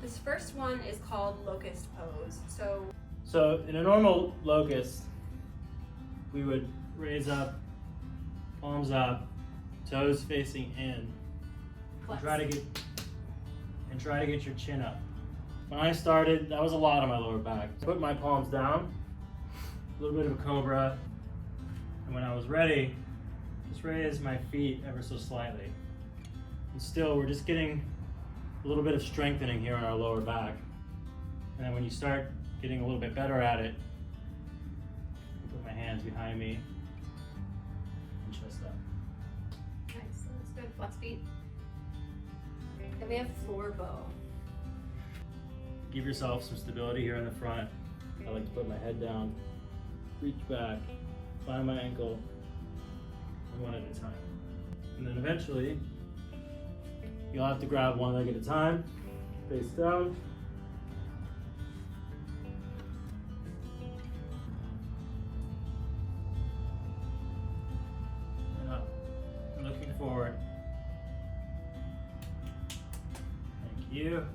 This first one is called Locust Pose. So in a normal locust, we would raise up, palms up, toes facing in, and try to get your chin up. When I started, that was a lot on my lower back. Put my palms down, a little bit of a cobra, and when I was ready, just raise my feet ever so slightly. And still, we're just getting a little bit of strengthening here on our lower back. And then when you start getting a little bit better at it, put my hands behind me and chest up. Nice, that's good. Flex feet. Then we have floor bow. Give yourself some stability here in the front. I like to put my head down, reach back, find my ankle, and one at a time. And then eventually, you'll have to grab one leg at a time, face down. And up, looking forward. Thank you.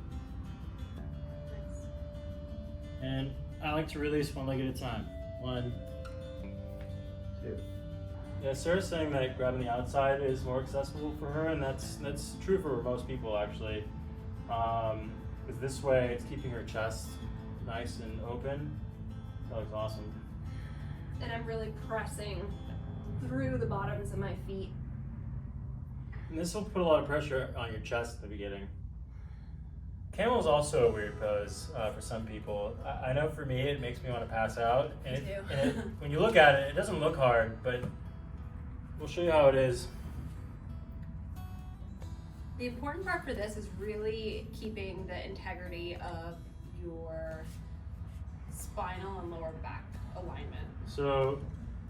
And I like to release one leg at a time. 1, 2. Yeah, Sarah's saying that grabbing the outside is more accessible for her, and that's true for most people actually. Because this way it's keeping her chest nice and open. That looks awesome. And I'm really pressing through the bottoms of my feet. And this will put a lot of pressure on your chest at the beginning. Camel is also a weird pose for some people. I know for me, it makes me want to pass out. And, when you look at it, it doesn't look hard, but we'll show you how it is. The important part for this is really keeping the integrity of your spinal and lower back alignment. So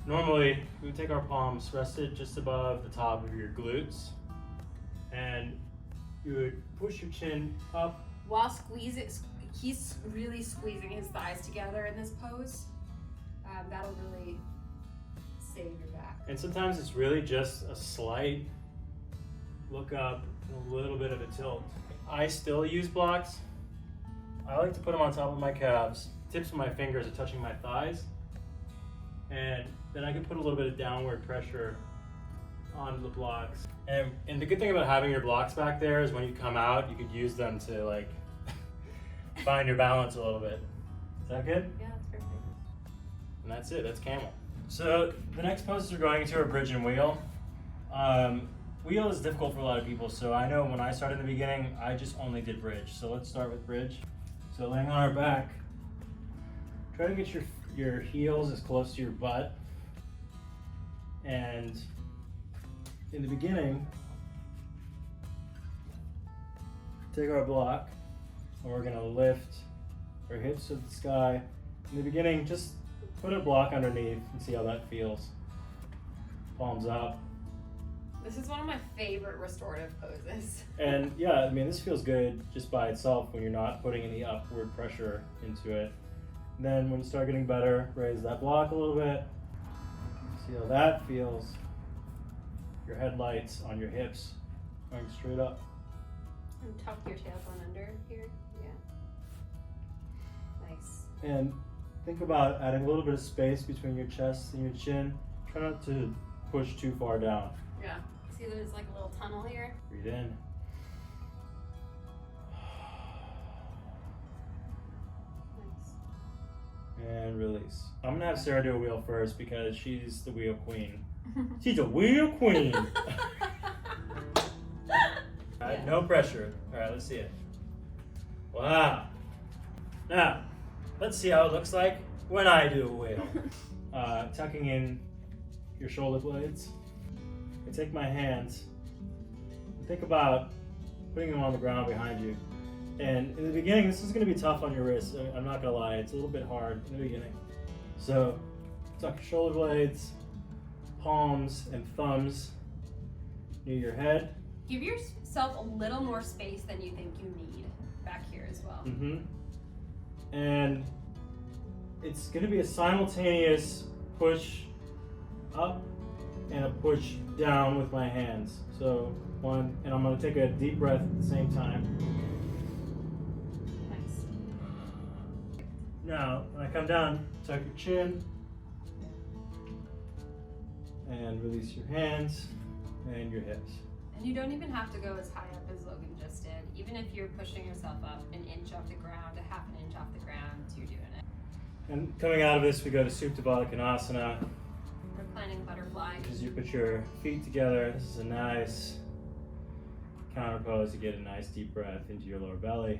normally, we would take our palms rested just above the top of your glutes, and you would push your chin up. While he's really squeezing his thighs together in this pose. That'll really save your back. And sometimes it's really just a slight look up and a little bit of a tilt. I still use blocks. I like to put them on top of my calves. Tips of my fingers are touching my thighs. And then I can put a little bit of downward pressure on the blocks. And the good thing about having your blocks back there is when you come out, you could use them to like find your balance a little bit. Is that good? Yeah, that's perfect. And that's it, that's camel. So the next poses are going into a bridge and wheel. Wheel is difficult for a lot of people, so I know when I started in the beginning, I just only did bridge. So let's start with bridge. So laying on our back, try to get your heels as close to your butt. And in the beginning, take our block, and we're gonna lift our hips to the sky. In the beginning, just put a block underneath and see how that feels. Palms up. This is one of my favorite restorative poses. And yeah, I mean, this feels good just by itself when you're not putting any upward pressure into it. And then when you start getting better, raise that block a little bit. See how that feels. Your headlights on your hips going straight up. And tuck your tailbone under here. Yeah. Nice. And think about adding a little bit of space between your chest and your chin. Try not to push too far down. Yeah. See, there's like a little tunnel here. Breathe in. Nice. And release. I'm gonna have Sarah do a wheel first because she's the wheel queen. She's a wheel queen. Alright, no pressure. Alright, let's see it. Wow. Now, let's see how it looks like when I do a wheel. Tucking in your shoulder blades. I take my hands and think about putting them on the ground behind you. And in the beginning, this is going to be tough on your wrists. I'm not going to lie, it's a little bit hard in the beginning. So, tuck your shoulder blades, palms and thumbs near your head. Give yourself a little more space than you think you need back here as well. Mm-hmm. And it's going to be a simultaneous push up and a push down with my hands. So one, and I'm going to take a deep breath at the same time. Now, when I come down, tuck your chin and release your hands and your hips. And you don't even have to go as high up as Logan just did. Even if you're pushing yourself up an inch off the ground, a half an inch off the ground, you're doing it. And coming out of this, we go to Supta Baddha Konasana. Reclining butterfly. Because you put your feet together. This is a nice counter pose to get a nice deep breath into your lower belly.